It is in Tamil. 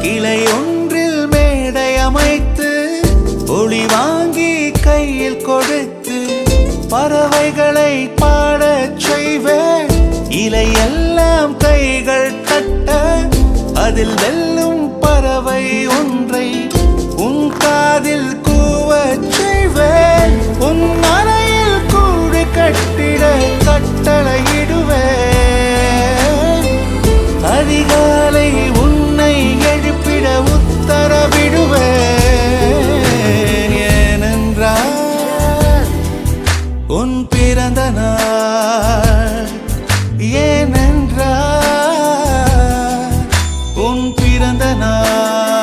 இலை ஒன்றில் மேடை அமைத்து ஒளி வாங்கி கையில் கொடுத்து பறவைகளை பாடச் செய்வேன். இலையெல்லாம் கைகள் தட்ட அதில் வெல்லும் பறவை ஒன்றை உன் காதில் கூவச் செய்வேன். உன் அறையில் கூடு கட்டிட கட்டளையிடுவேன். அதிகாலை உன்னை எழுப்பிட உத்தரவிடுவேன். ஏனென்றால் உன் பிறந்த நாள். ஏனென்றால் உன் பிறந்த நாள்.